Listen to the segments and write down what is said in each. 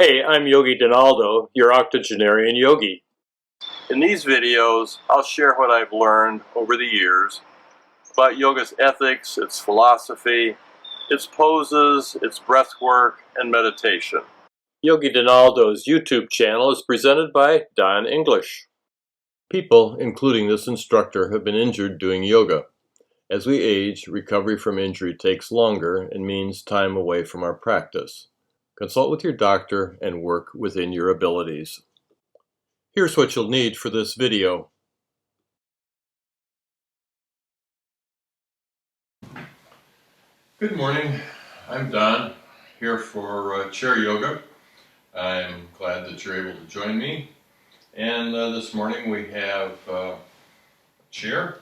Hey, I'm Yogi Donaldo, your octogenarian yogi. In these videos, I'll share what I've learned over the years about yoga's ethics, its philosophy, its poses, its breath work, and meditation. Yogi Donaldo's YouTube channel is presented by Don English. People, including this instructor, have been injured doing yoga. As we age, recovery from injury takes longer and means time away from our practice. Consult with your doctor and work within your abilities. Here's what you'll need for this video. Good morning, I'm Don, here for chair yoga. I'm glad that you're able to join me. And this morning we have a chair,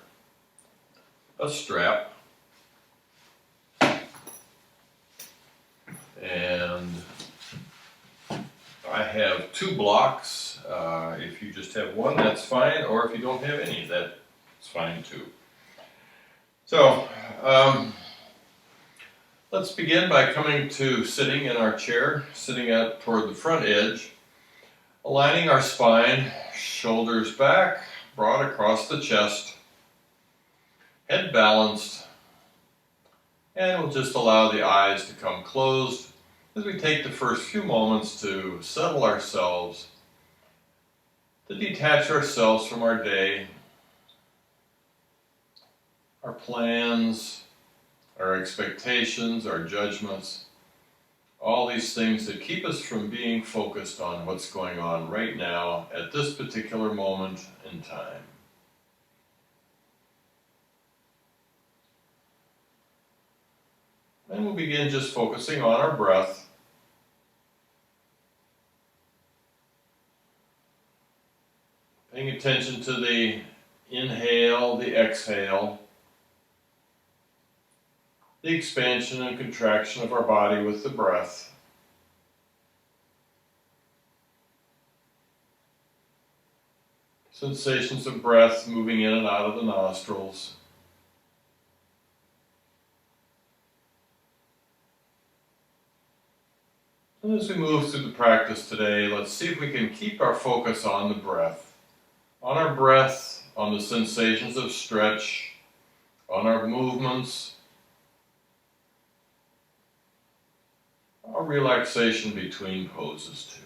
a strap, and I have two blocks. If you just have one, that's fine, or if you don't have any, that's fine too. So, let's begin by coming to sitting in our chair, sitting out toward the front edge, aligning our spine, shoulders back, broad across the chest, head balanced, and we'll just allow the eyes to come closed as we take the first few moments to settle ourselves, to detach ourselves from our day, our plans, our expectations, our judgments, all these things that keep us from being focused on what's going on right now at this particular moment in time. And we'll begin just focusing on our breath. Paying attention to the inhale, the exhale, the expansion and contraction of our body with the breath. Sensations of breath moving in and out of the nostrils. And as we move through the practice today, let's see if we can keep our focus on the breath. On our breath, on the sensations of stretch, on our movements, our relaxation between poses too.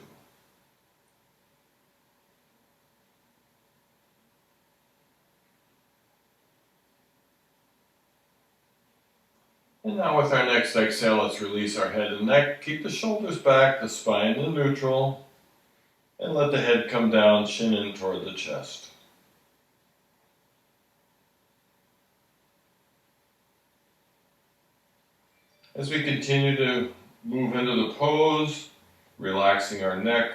And now with our next exhale, let's release our head and neck. Keep the shoulders back, the spine in neutral, and let the head come down, chin in toward the chest. As we continue to move into the pose, relaxing our neck,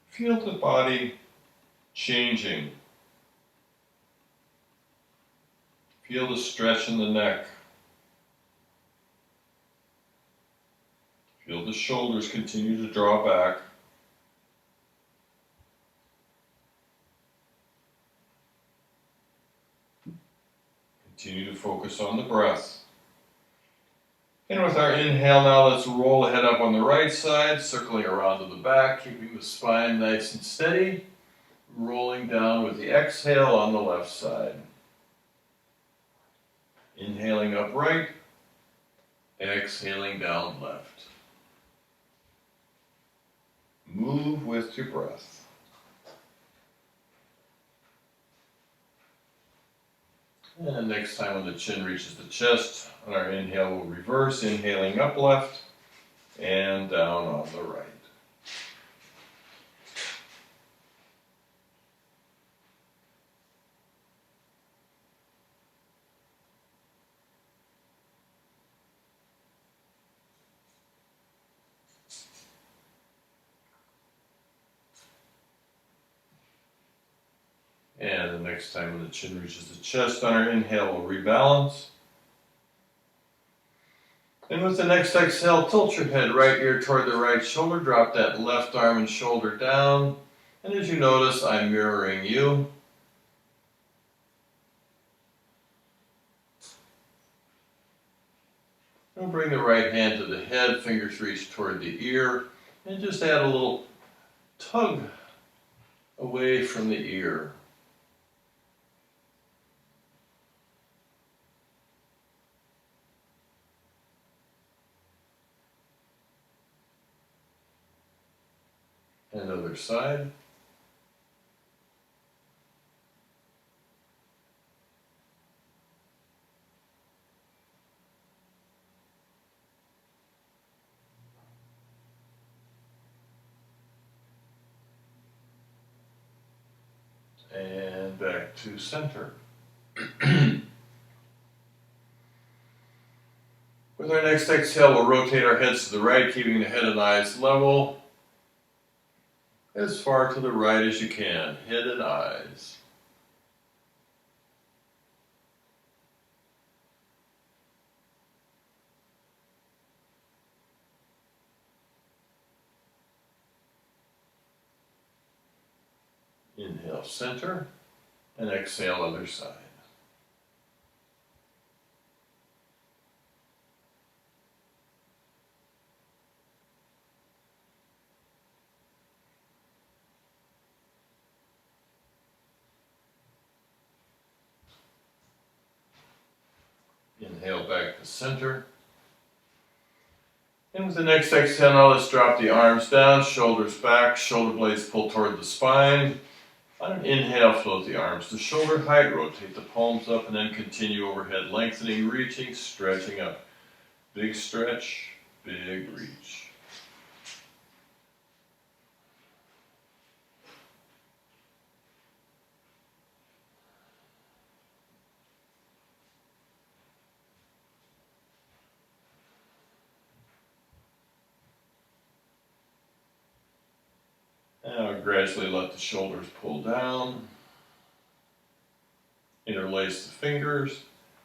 feel the body changing. Feel the stretch in the neck. Feel the shoulders continue to draw back. Continue to focus on the breath. And with our inhale now, let's roll the head up on the right side, circling around to the back, keeping the spine nice and steady, rolling down with the exhale on the left side. Inhaling up right, exhaling down left. Move with your breath. And next time when the chin reaches the chest, on our inhale we'll reverse, inhaling up left and down on the right. And the next time when the chin reaches the chest, on our inhale we'll rebalance. And with the next exhale, tilt your head right ear toward the right shoulder, drop that left arm and shoulder down. And as you notice, I'm mirroring you. We'll bring the right hand to the head, fingers reach toward the ear, and just add a little tug away from the ear. And other side. And back to center. With our next exhale, we'll rotate our heads to the right, keeping the head and eyes level. As far to the right as you can, head and eyes. Inhale, center, and exhale, other side. Inhale back to center. And with the next exhale, now let's drop the arms down, shoulders back, shoulder blades pull toward the spine. On an inhale, float the arms to shoulder height, rotate the palms up, and then continue overhead, lengthening, reaching, stretching up. Big stretch, big reach. Now gradually let the shoulders pull down. Interlace the fingers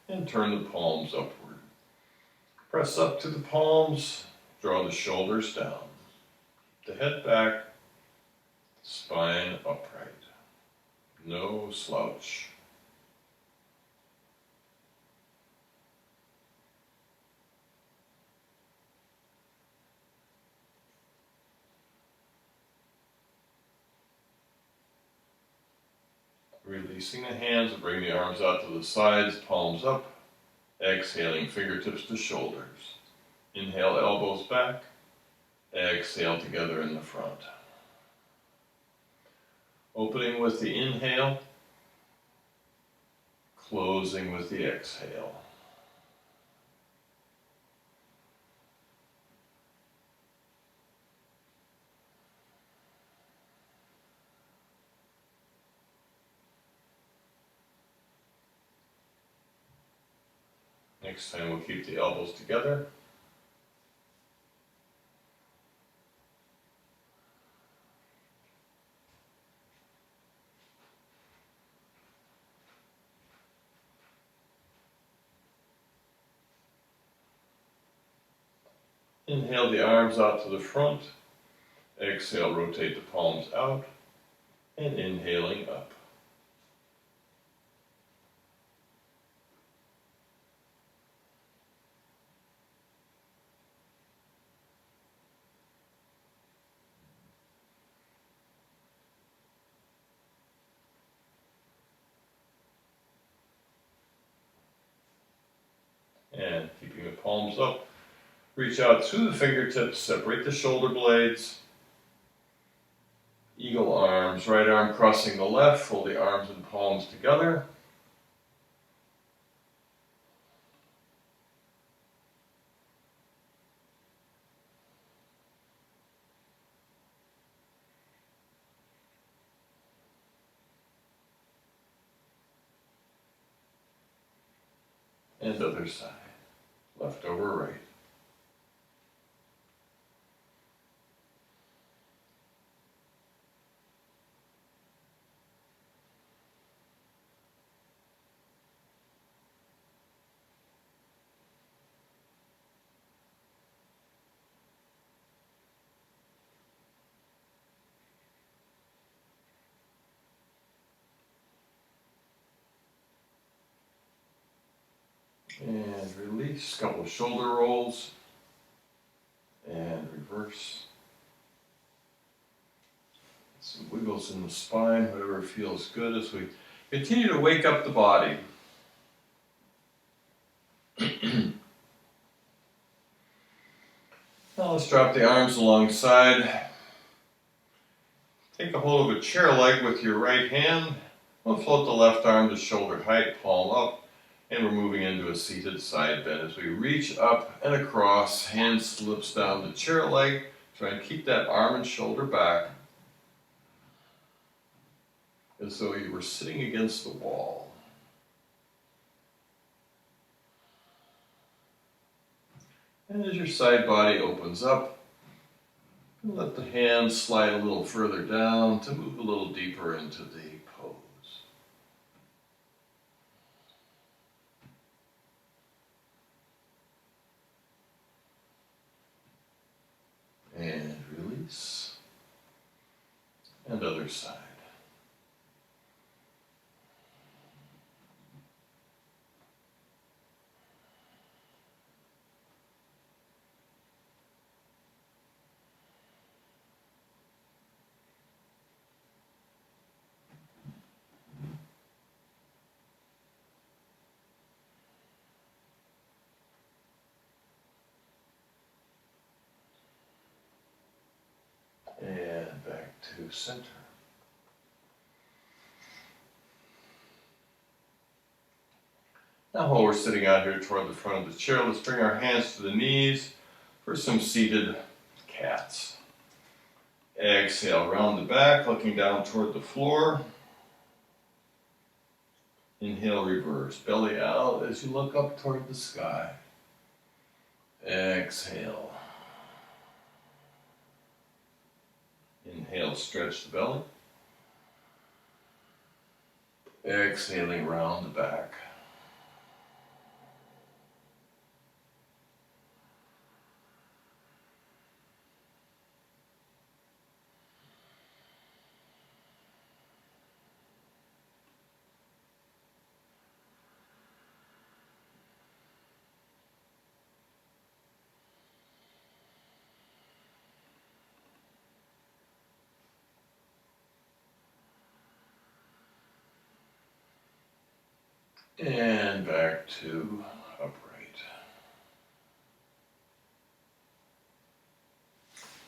and turn the palms upward. Press up to the palms, draw the shoulders down. The head back, spine upright. No slouch. Releasing the hands, bring the arms out to the sides, palms up. Exhaling, fingertips to shoulders. Inhale, elbows back. Exhale, together in the front. Opening with the inhale. Closing with the exhale. Next time we'll keep the elbows together. Inhale the arms out to the front. Exhale, rotate the palms out. And inhaling up. And keeping the palms up, reach out through the fingertips, separate the shoulder blades. Eagle arms, right arm crossing the left, fold the arms and palms together. And other side, left over right. And release, a couple of shoulder rolls. And reverse. Some wiggles in the spine, whatever feels good as we continue to wake up the body. Now let's drop the arms alongside. Take a hold of a chair leg with your right hand. We'll float the left arm to shoulder height, palm up, and we're moving into a seated side bend. As we reach up and across, hand slips down the chair leg. Try and keep that arm and shoulder back as though you were sitting against the wall. And as your side body opens up, let the hands slide a little further down to move a little deeper into the pose. And release. And other side. And back to center. Now while we're sitting out here toward the front of the chair, let's bring our hands to the knees for some seated cats. Exhale, round the back, looking down toward the floor. Inhale, reverse, belly out as you look up toward the sky. Exhale. Inhale, stretch the belly. Exhaling, round the back. And back to upright.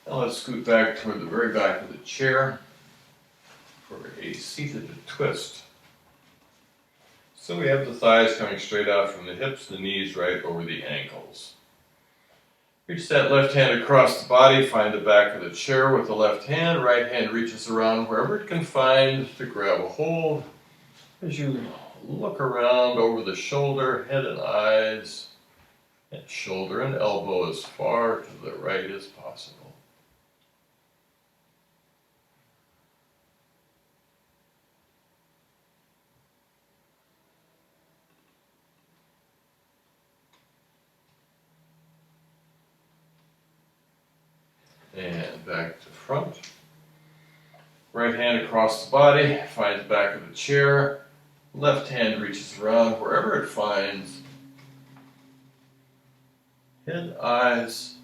Now let's scoot back toward the very back of the chair for a seated twist. So we have the thighs coming straight out from the hips, the knees right over the ankles. Reach that left hand across the body, find the back of the chair with the left hand. Right hand reaches around wherever it can find to grab a hold. As you look around over the shoulder, head and eyes, and shoulder and elbow as far to the right as possible. And back to front. Right hand across the body, finds the back of the chair. Left hand reaches around wherever it finds. Head, eyes,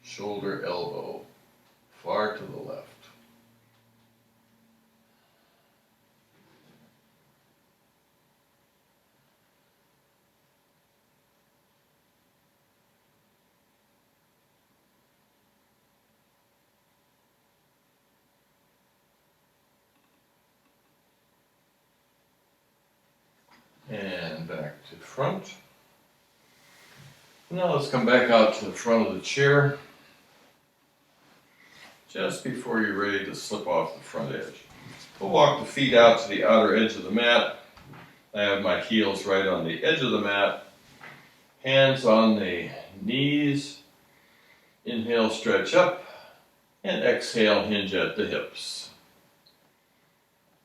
shoulder, elbow, far to the left. And back to front. Now let's come back out to the front of the chair. Just before you're ready to slip off the front edge. We'll walk the feet out to the outer edge of the mat. I have my heels right on the edge of the mat. Hands on the knees. Inhale, stretch up. And exhale, hinge at the hips.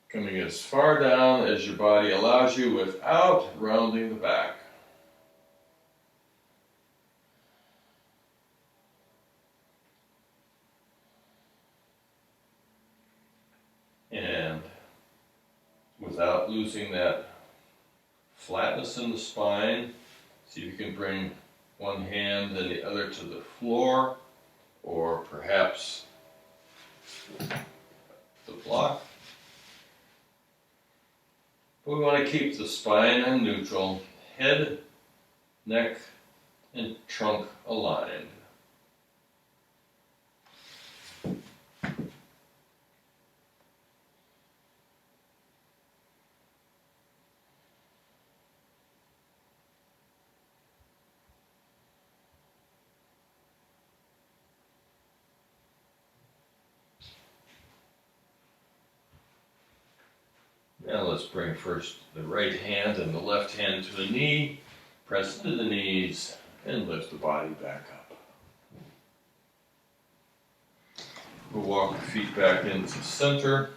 Coming as far down as your body allows you without rounding the back. And without losing that flatness in the spine, See if you can bring one hand and the other to the floor, or perhaps the block. We want to keep the spine in neutral, head, neck, and trunk aligned. Now let's bring first the right hand and the left hand to the knee, press into the knees, and lift the body back up. We'll walk the feet back into center.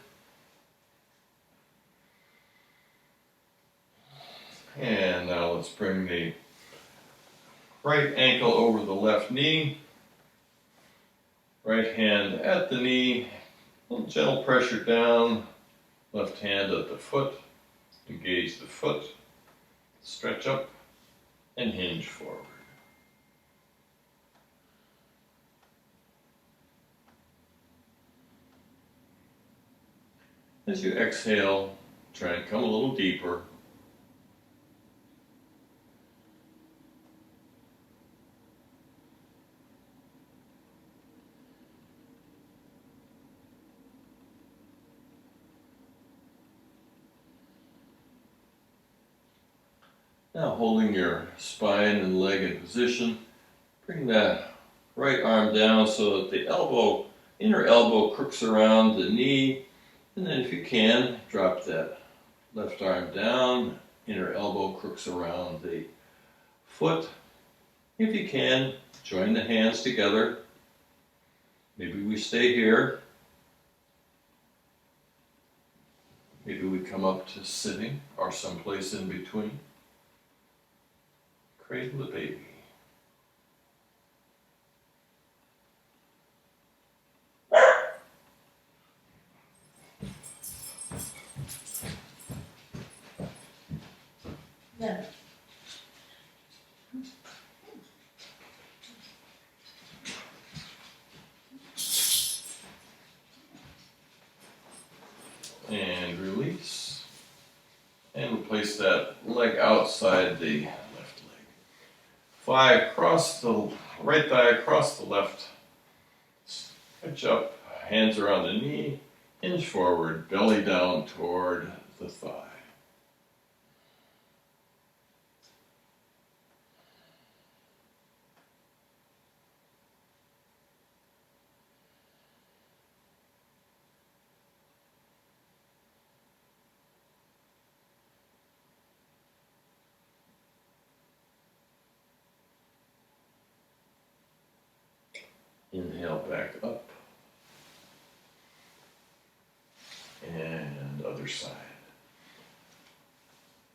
And now let's bring the right ankle over the left knee, right hand at the knee, a little gentle pressure down, left hand at the foot, engage the foot, stretch up, and hinge forward. As you exhale, try and come a little deeper. Now holding your spine and leg in position, bring that right arm down so that the inner elbow crooks around the knee, and then if you can, drop that left arm down, inner elbow crooks around the foot. If you can, join the hands together. Maybe we stay here. Maybe we come up to sitting or someplace in between. Cradle the baby. Yeah. And release. And we'll place that leg outside the left leg. Thigh across the right thigh across the left. Stretch up, hands around the knee, hinge forward, belly down toward the thigh. Inhale back up. And other side.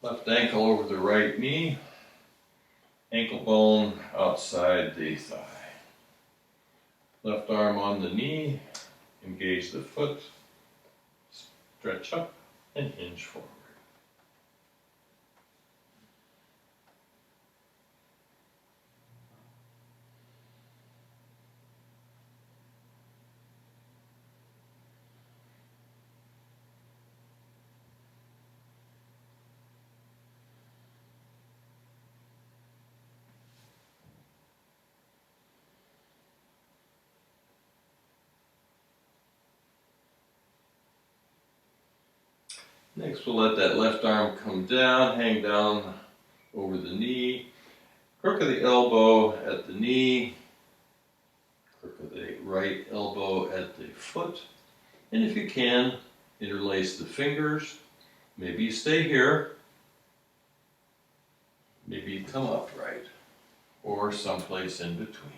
Left ankle over the right knee. Ankle bone outside the thigh. Left arm on the knee. Engage the foot. Stretch up and hinge forward. Next, we'll let that left arm come down, hang down over the knee. Crook of the elbow at the knee. Crook of the right elbow at the foot. And if you can, interlace the fingers. Maybe you stay here. Maybe you come upright or someplace in between.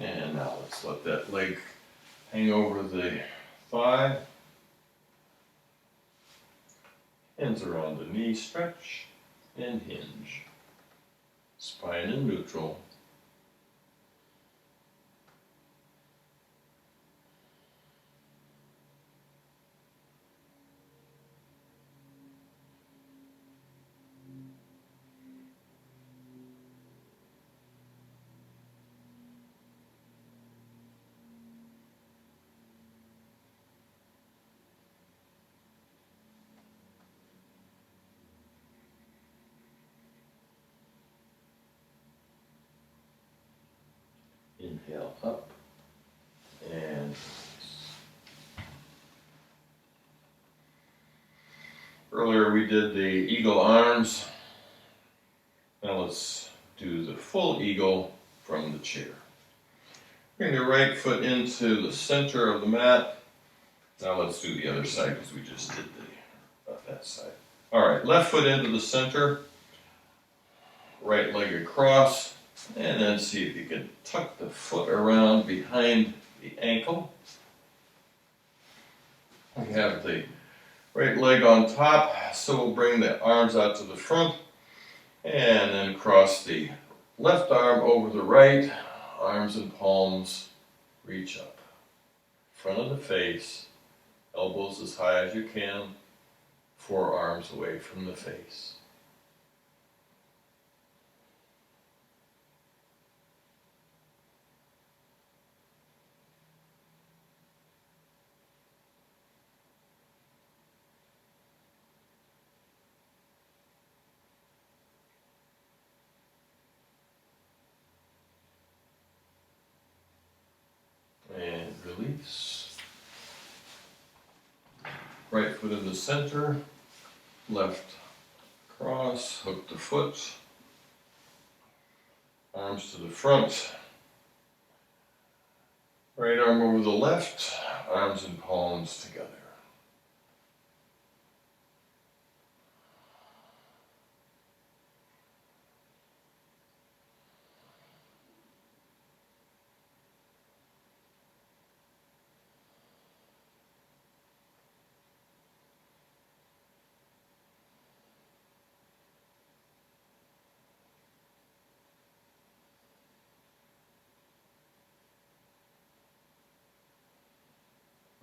And now let's let that leg hang over the thigh, hands around the knee, stretch and hinge, spine in neutral. Inhale up and earlier we did the eagle arms. Now let's do the full eagle from the chair. Bring the right foot into the center of the mat. Now let's do the other side because we just did that side. All right, left foot into the center, right leg across, and then see if you can tuck the foot around behind the ankle. We have the right leg on top, so we'll bring the arms out to the front and then cross the left arm over the right, arms and palms reach up. Front of the face, elbows as high as you can, forearms away from the face. And release. Right foot in the center, left cross, hook the foot, arms to the front, right arm over the left, arms and palms together.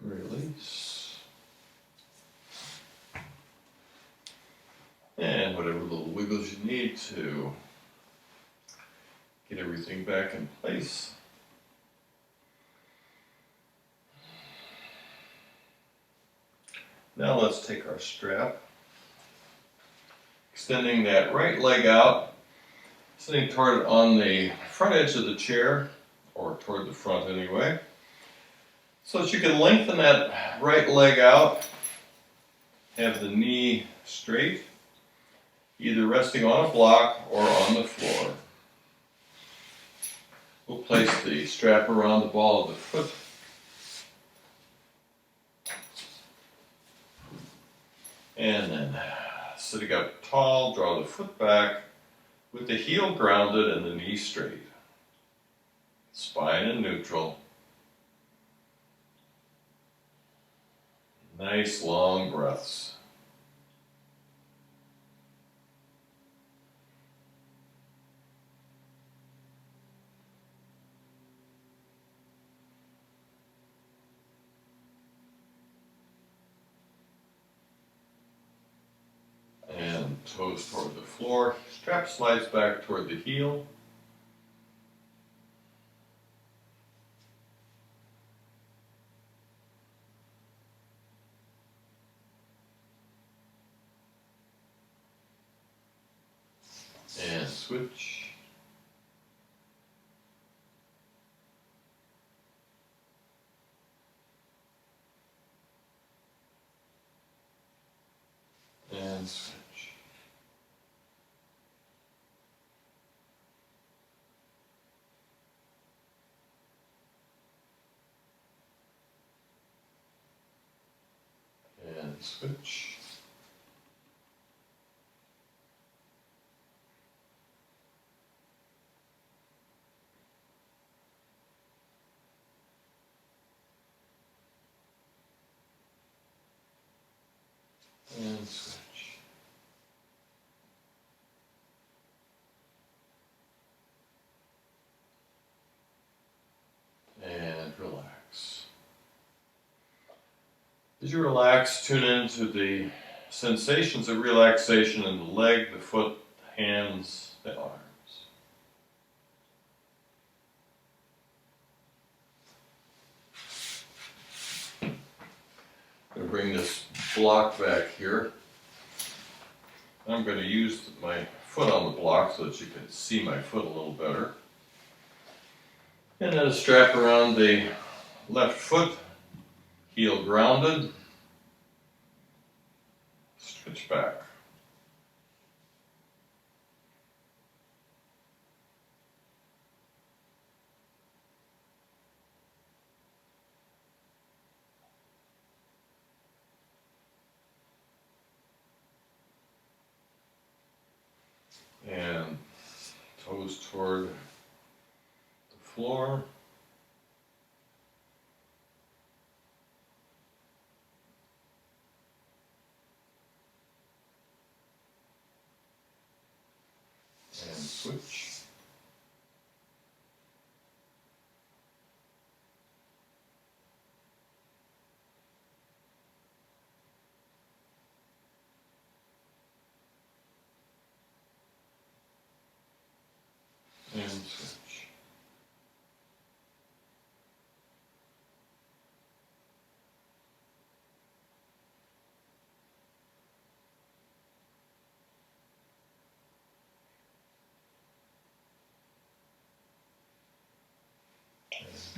Release. And whatever little wiggles you need to get everything back in place. Now let's take our strap, extending that right leg out, sitting toward on the front edge of the chair, or toward the front anyway, so that you can lengthen that right leg out, have the knee straight, either resting on a block or on the floor. We'll place the strap around the ball of the foot. And then sitting up tall, draw the foot back with the heel grounded and the knee straight. Spine in neutral. Nice long breaths. And toes toward the floor. Strap slides back toward the heel. And switch. And switch. And switch. And switch. And relax. As you relax, tune into the sensations of relaxation in the leg, the foot, the hands, the arms. I'm going to bring this block back here. I'm going to use my foot on the block so that you can see my foot a little better. And then strap around the left foot, heel grounded, switch back. And toes toward the floor. And switch. And switch.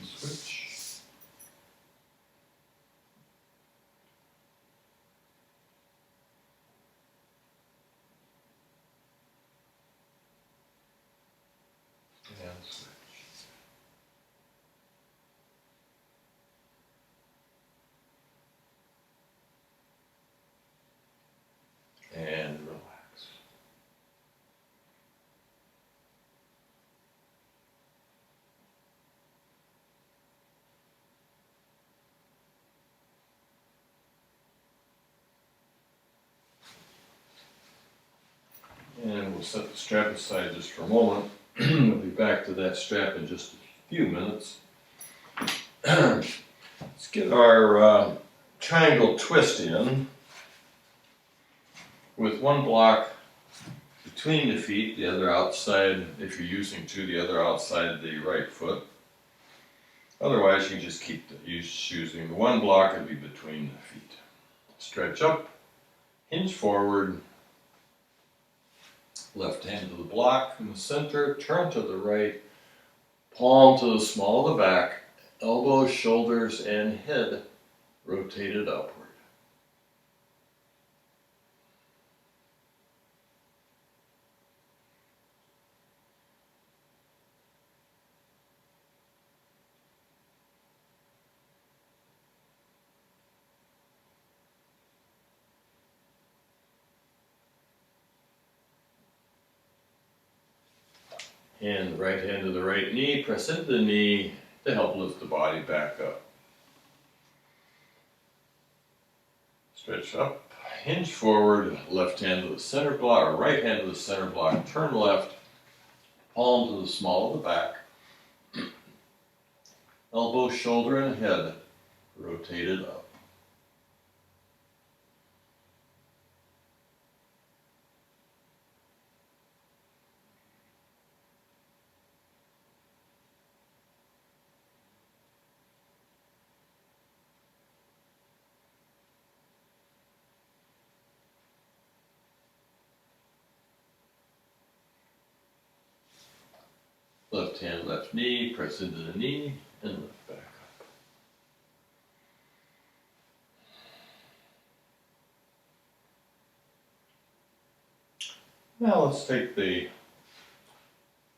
And switch. And switch. And relax. And we'll set the strap aside just for a moment. We'll be back to that strap in just a few minutes. Let's get our triangle twist in with one block between the feet, the other outside, if you're using two, the other outside the right foot. Otherwise, you can just keep using the one block and be between the feet. Stretch up, hinge forward, left hand to the block in the center, turn to the right, palm to the small of the back, elbows, shoulders, and head rotated upward. And the right hand to the right knee, press into the knee to help lift the body back up. Stretch up, hinge forward, left hand to the center block, or right hand to the center block, turn left, palm to the small of the back, elbow, shoulder, and head rotated up. Left hand, left knee, press into the knee, and lift back up. Now let's take the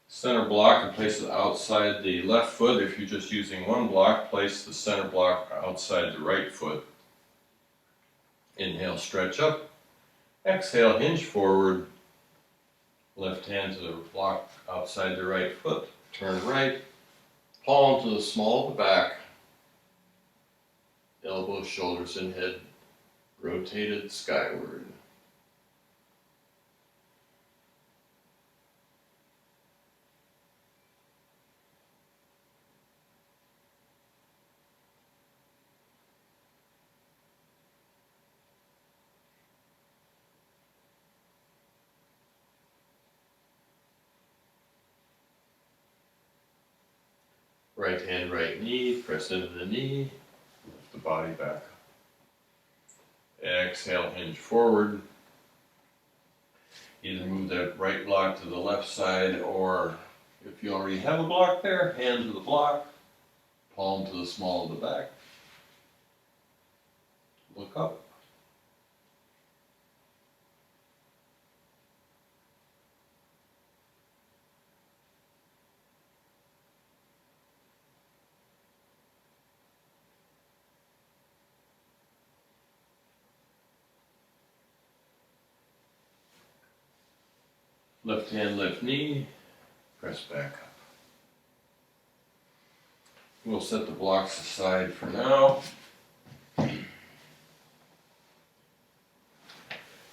center block and place it outside the left foot. If you're just using one block, place the center block outside the right foot. Inhale, stretch up. Exhale, hinge forward. Left hand to the block outside the right foot. Turn right. Palm to the small of the back. Elbows, shoulders, and head rotated skyward. Right hand, right knee, press into the knee, lift the body back. Exhale, hinge forward. Either move that right block to the left side, or if you already have a block there, hand to the block, palm to the small of the back. Look up. Left hand, left knee, press back up. We'll set the blocks aside for now.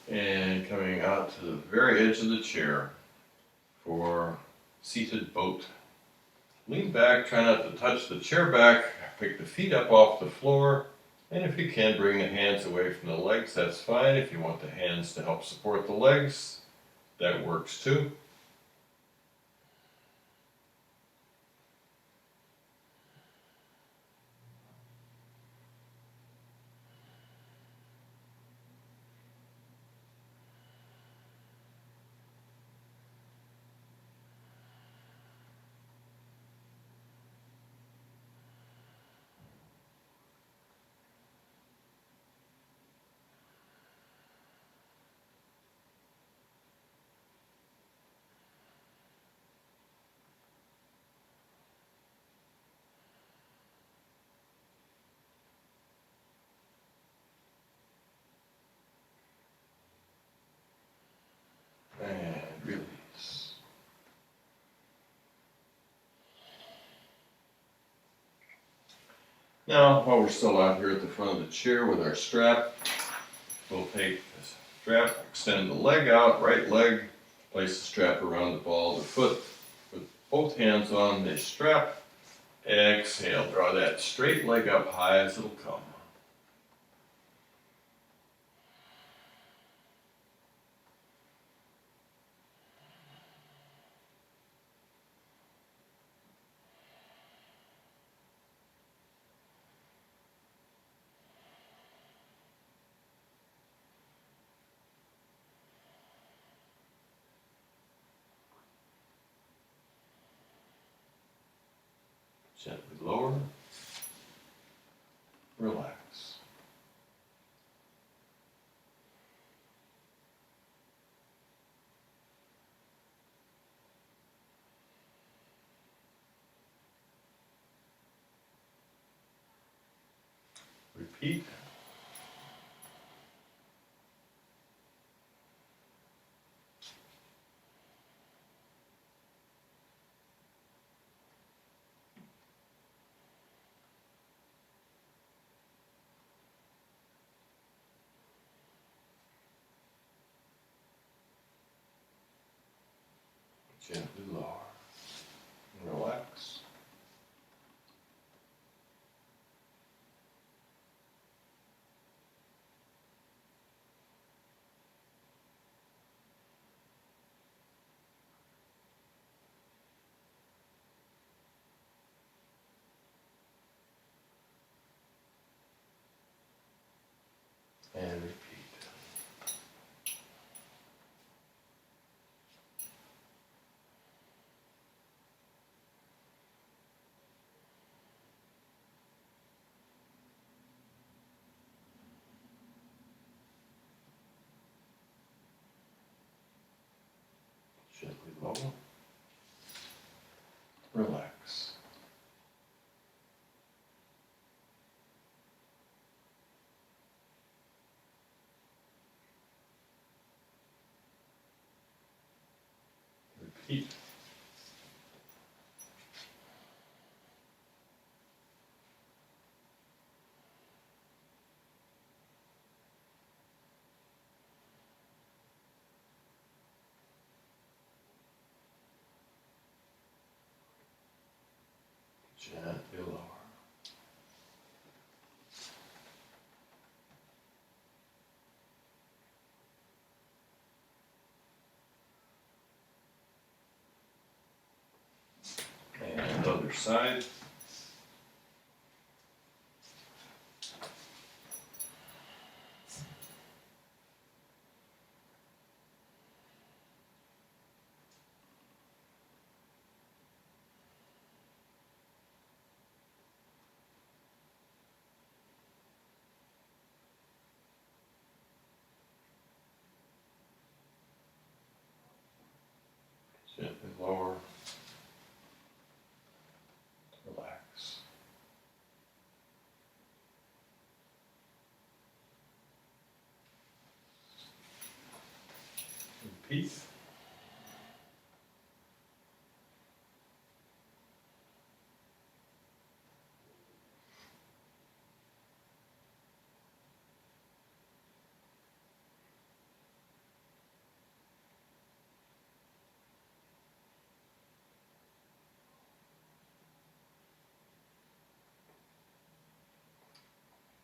And coming out to the very edge of the chair for seated boat. Lean back, try not to touch the chair back, pick the feet up off the floor, and if you can, bring the hands away from the legs, that's fine. If you want the hands to help support the legs, that works too. And release. Now, while we're still out here at the front of the chair with our strap, we'll take this strap, extend the leg out, right leg, place the strap around the ball of the foot, put both hands on the strap, exhale, draw that straight leg up high as it'll come. Gently lower, relax. Repeat. Gently lower. Relax. And repeat. Gently lower. Relax. Repeat. Gently lower. And other side. Gently lower. Relax. Repeat.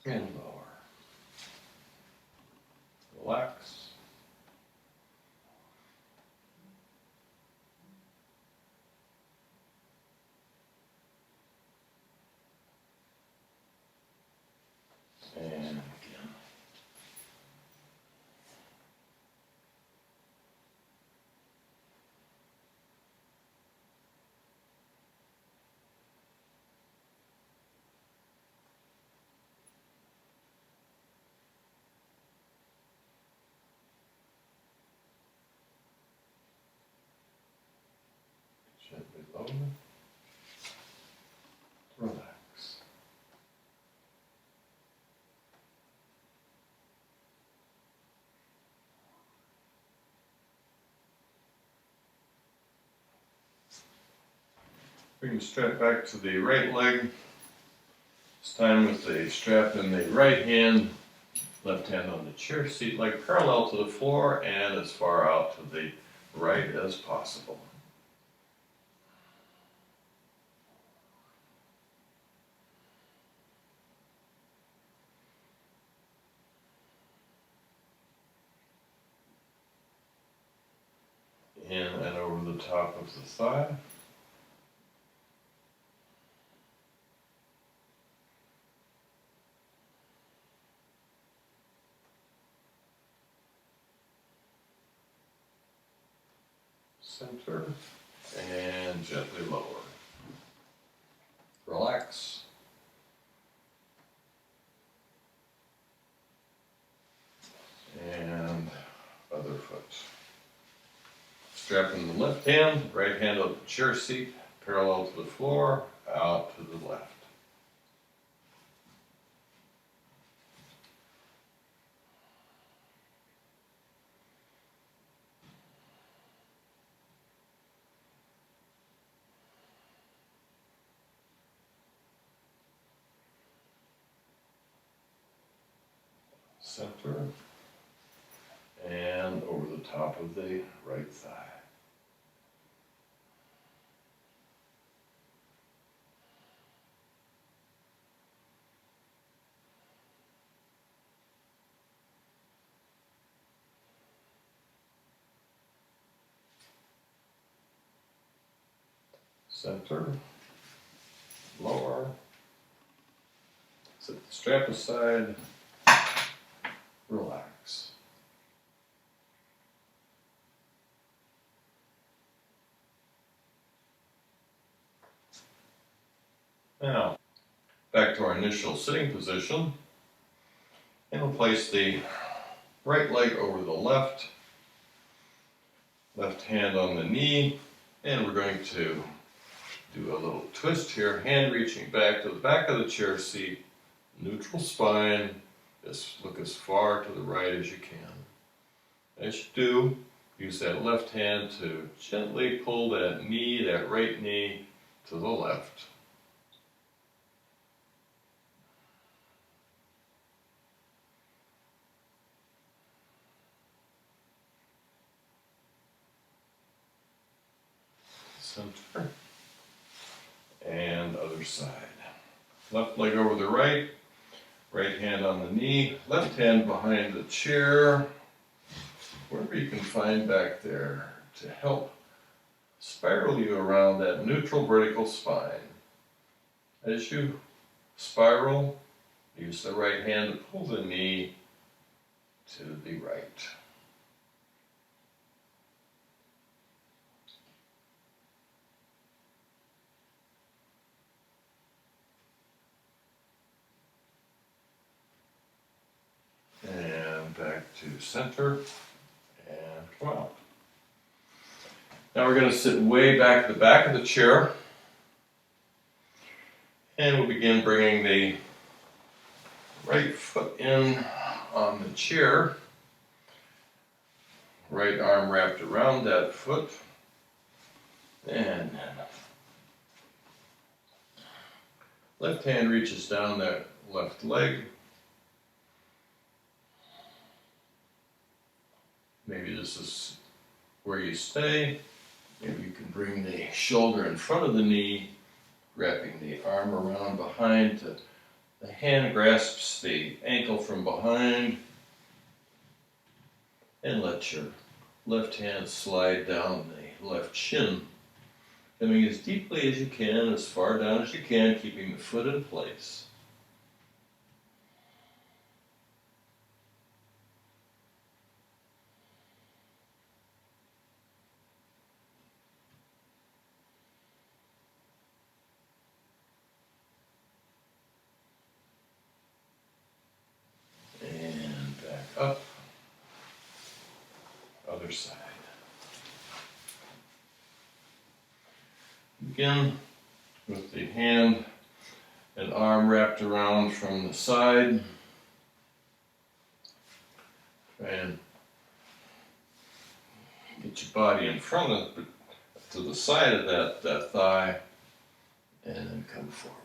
And lower. Relax. And again. Gently lower. Relax. Bring the strap back to the right leg. This time with the strap in the right hand, left hand on the chair seat, leg parallel to the floor and as far out to the right as possible. In and over the top of the thigh. Center and gently lower. Relax. And other foot. Strap in the left hand, right hand on the chair seat, parallel to the floor, out to the left. Center and over the top of the right thigh. Center, lower, set the strap aside, relax. Now, back to our initial sitting position, and we'll place the right leg over the left hand on the knee, and we're going to do a little twist here, hand reaching back to the back of the chair seat, neutral spine, just look as far to the right as you can. As you do, use that left hand to gently pull that knee, that right knee, to the left. Center. And other other side. Left leg over the right, right hand on the knee, left hand behind the chair, wherever you can find back there to help spiral you around that neutral vertical spine. As you spiral, use the right hand to pull the knee to the right. And back to center, and come out. Now we're going to sit way back at the back of the chair, and we'll begin bringing the right foot in on the chair, right arm wrapped around that foot, and left hand reaches down that left leg. Maybe this is where you stay. Maybe you can bring the shoulder in front of the knee, wrapping the arm around behind. The hand grasps the ankle from behind, and let your left hand slide down the left shin, coming as deeply as you can, as far down as you can, keeping the foot in place. Up, other side. Begin with the hand and arm wrapped around from the side. Try and get your body in front of it, to the side of that thigh, and then come forward.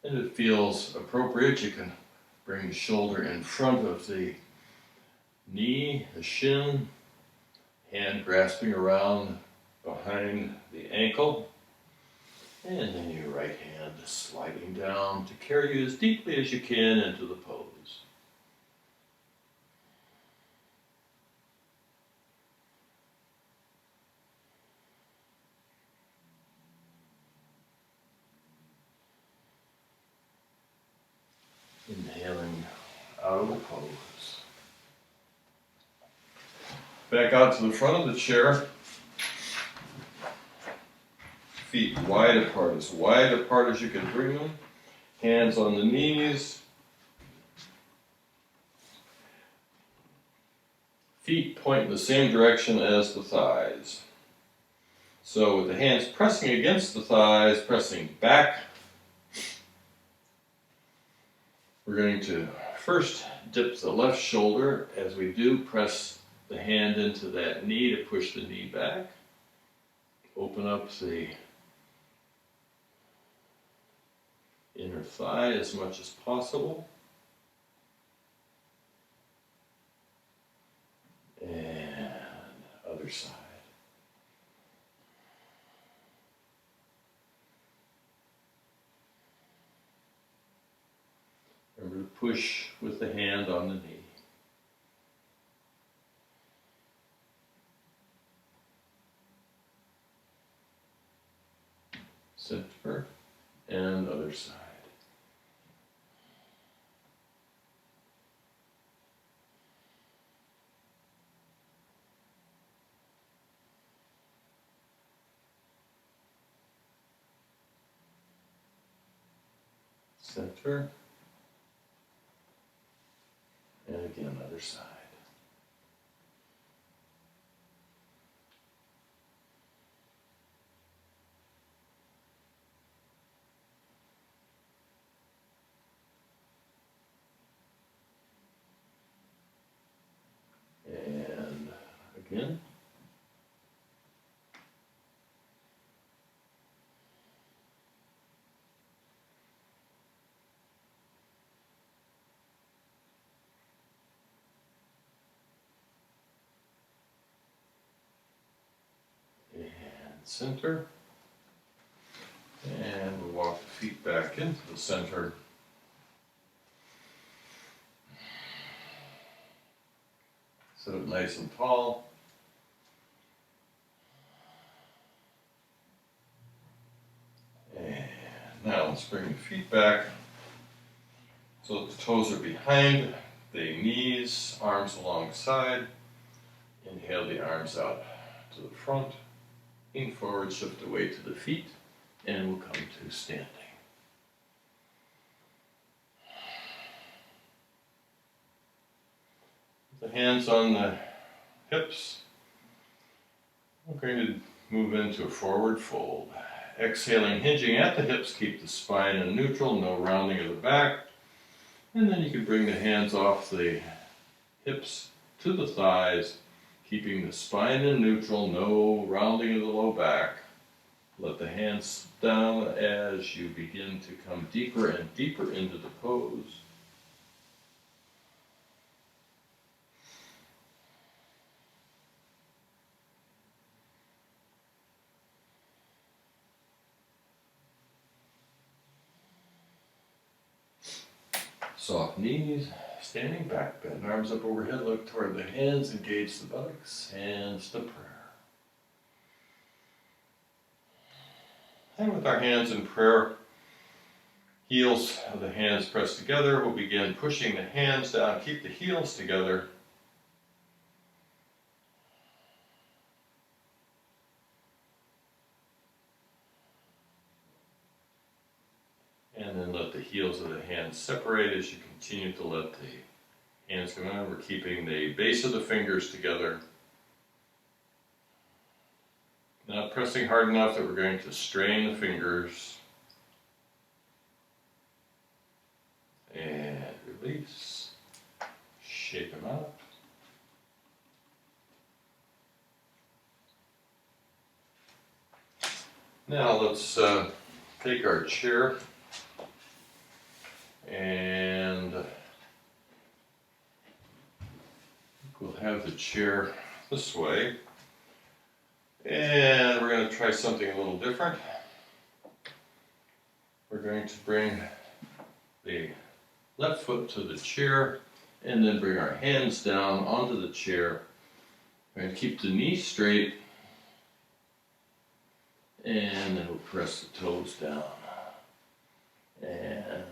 And if it feels appropriate, you can bring the shoulder in front of the knee, the shin, hand grasping around behind the ankle, and then your right hand sliding down to carry you as deeply as you can into the pose. Inhaling out of the pose. Back out to the front of the chair. Feet wide apart as you can bring them. Hands on the knees. Feet point in the same direction as the thighs. So with the hands pressing against the thighs, pressing back, we're going to first dip the left shoulder. As we do, press the hand into that knee to push the knee back. Open up the inner thigh as much as possible. And other side. Remember to push with the hand on the knee. Center and other side. Center. And again, other side. And again. And center. And we'll walk the feet back into the center. Sit up nice and tall. And now let's bring the feet back so that the toes are behind the knees, arms alongside. Inhale the arms out to the front. Lean forward, shift the weight to the feet, and we'll come to standing. The hands on the hips. We're going to move into a forward fold. Exhaling, hinging at the hips, keep the spine in neutral, no rounding of the back. And then you can bring the hands off the hips to the thighs, keeping the spine in neutral, no rounding of the low back. Let the hands down as you begin to come deeper and deeper into the pose. Soft knees, standing back bend, arms up overhead, look toward the hands, engage the buttocks, hands to prayer. And with our hands in prayer, heels of the hands pressed together, we'll begin pushing the hands down, keep the heels together. And then let the heels of the hands separate as you continue to let the hands come out. We're keeping the base of the fingers together. Not pressing hard enough that we're going to strain the fingers. And release. Shake them out. Now let's take our chair and we'll have the chair this way. And we're going to try something a little different. We're going to bring the left foot to the chair and then bring our hands down onto the chair. We're going to keep the knee straight and then we'll press the toes down. And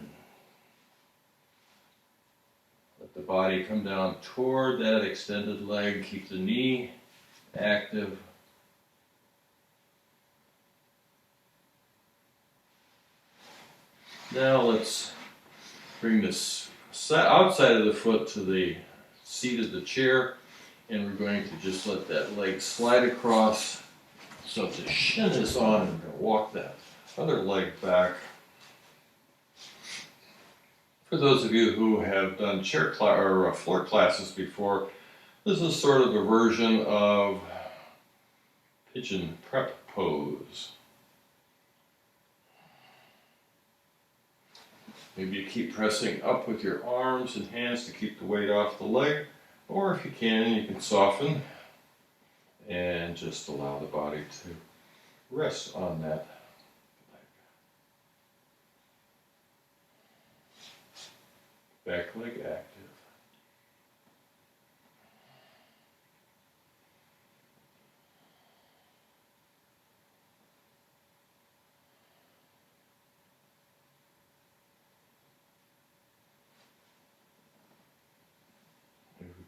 let the body come down toward that extended leg. Keep the knee active. Now let's bring this outside of the foot to the seat of the chair, and we're going to just let that leg slide across so the shin is on, and we're going to walk that other leg back. For those of you who have done chair or floor classes before, this is sort of a version of pigeon prep pose. Maybe you keep pressing up with your arms and hands to keep the weight off the leg, or if you can soften and just allow the body to rest on that leg. Back leg active.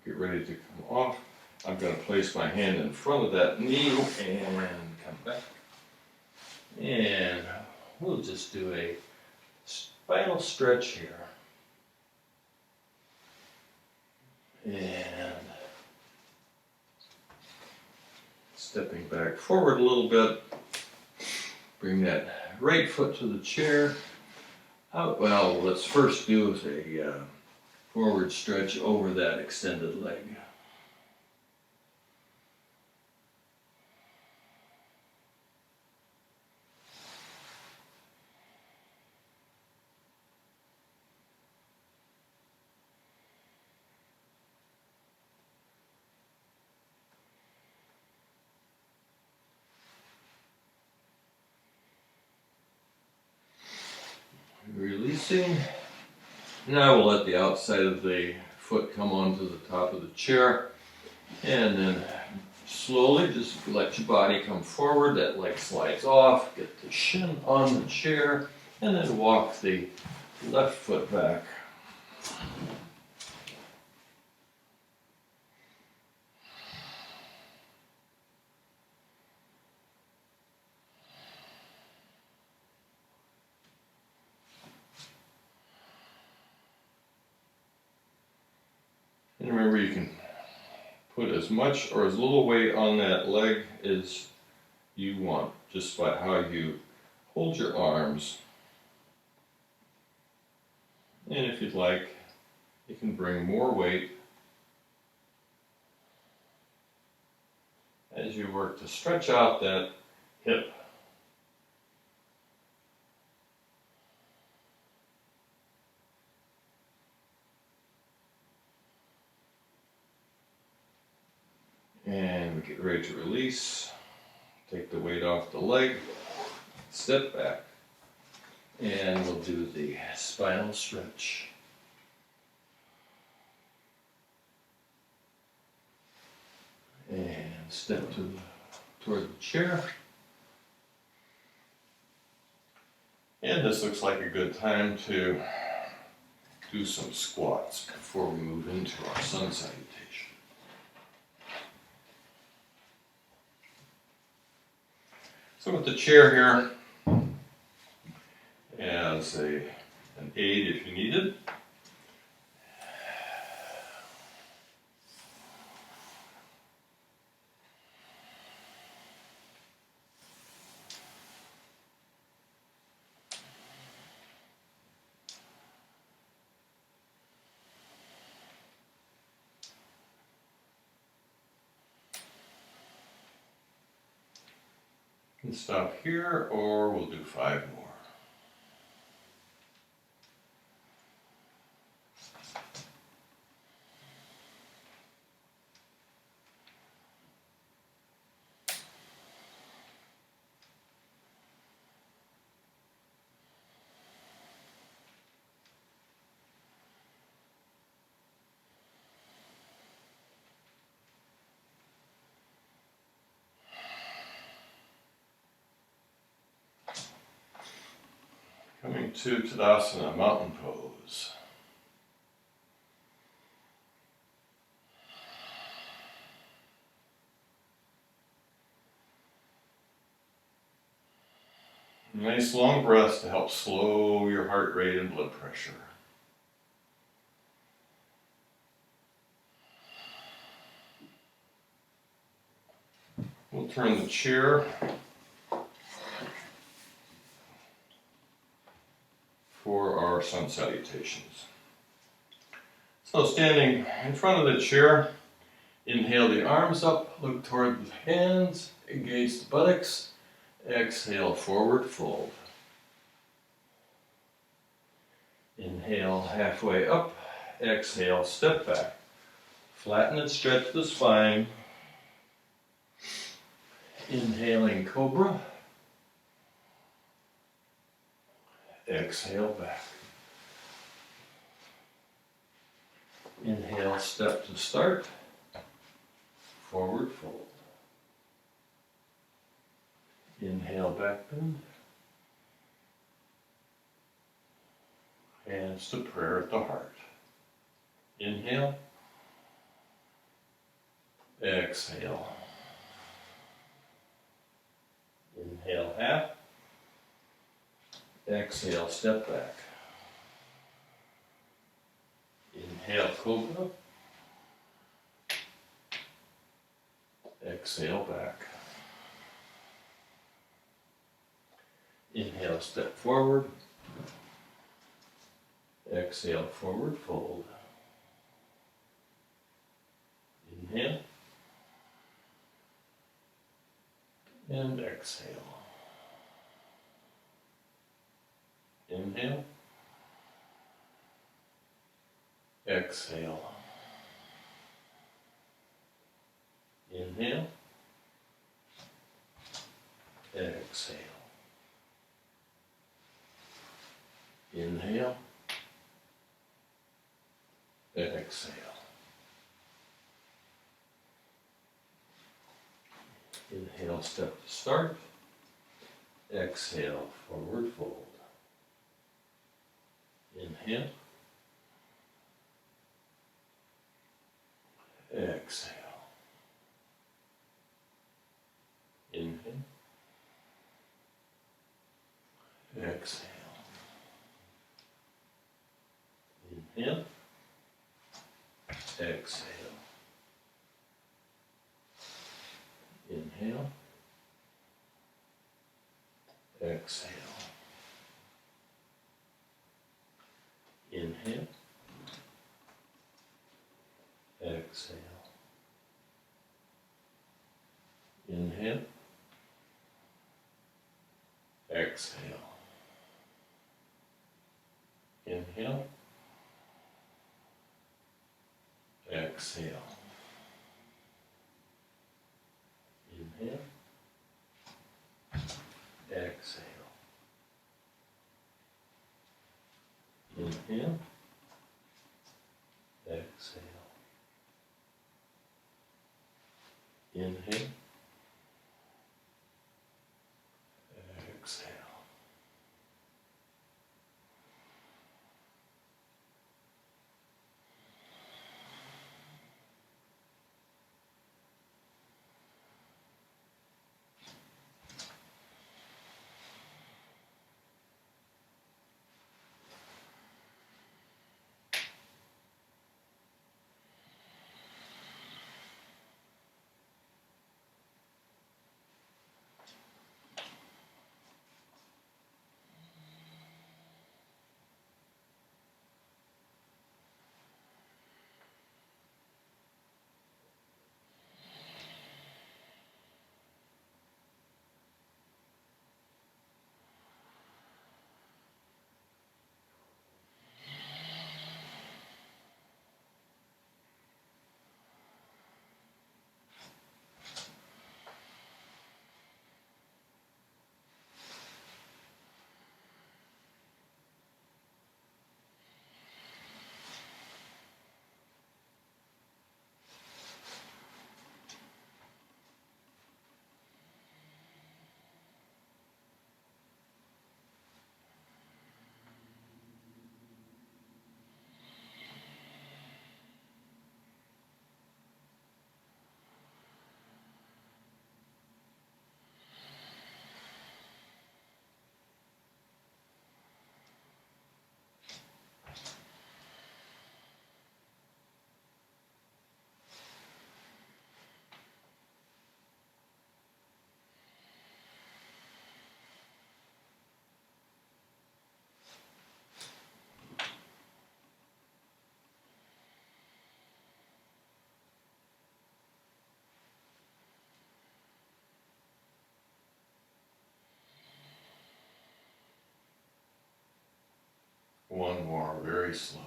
Get ready to come off. I'm going to place my hand in front of that knee and come back. And we'll just do a spinal stretch here. And stepping back forward a little bit. Bring that right foot to the chair. Well, let's first do a forward stretch over that extended leg. releasing. Now we'll let the outside of the foot come onto the top of the chair, and then slowly just let your body come forward. That leg slides off, get the shin on the chair, and then walk the left foot back. And remember, you can put as much or as little weight on that leg as you want, just by how you hold your arms. And if you'd like, you can bring more weight as you work to stretch out that hip. And we get ready to release. Take the weight off the leg, step back, and we'll do the spinal stretch. And step toward the chair. And this looks like a good time to do some squats before we move into our sun salutation. So with the chair here as an aid if you need it. You can stop here, or we'll do 5 more. Coming to Tadasana, mountain pose. Nice long breaths to help slow your heart rate and blood pressure. We'll turn the chair for our sun salutations. So standing in front of the chair, inhale the arms up, look toward the hands, engage the buttocks, exhale, forward fold. Inhale, halfway up, exhale, step back. Flatten and stretch the spine. Inhaling cobra. Exhale back. Inhale, step to start. Forward fold. Inhale, back bend. Hands to prayer at the heart. Inhale. Exhale. Inhale, half. Exhale, step back. Inhale, cobra. Exhale, back. Inhale, step forward. Exhale, forward fold. Inhale. And exhale. Inhale. Exhale. Inhale. Exhale. Inhale. exhale. Inhale, step to start. Exhale, forward fold. Inhale. Exhale. Inhale. Exhale. Inhale. Exhale. Inhale. Exhale. Inhale. Exhale. Inhale. Exhale. Inhale. Exhale. Inhale. Exhale. Inhale. Exhale. Inhale. Exhale. One more, very slow.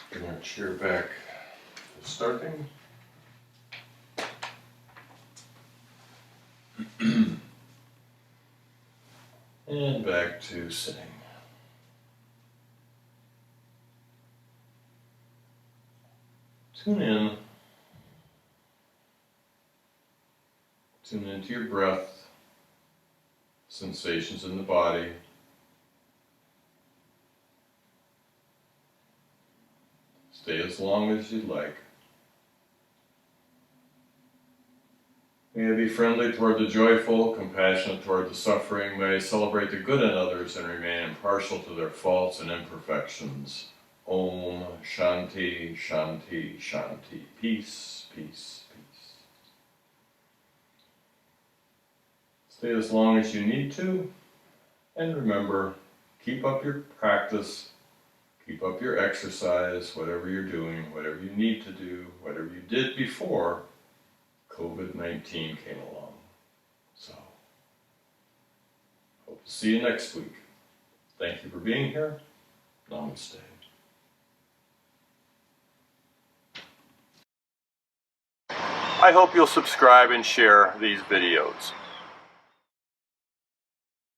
Bring our chair back to starting. And back to sitting. Tune in. Tune into your breath, sensations in the body, Stay as long as you'd like. May I be friendly toward the joyful, compassionate toward the suffering. May I celebrate the good in others and remain impartial to their faults and imperfections. Om Shanti, Shanti, Shanti. Peace, peace, peace. Stay as long as you need to. And remember, keep up your practice, keep up your exercise, whatever you're doing, whatever you need to do, whatever you did before COVID-19 came along. So, hope to see you next week. Thank you for being here. Namaste. I hope you'll subscribe and share these videos.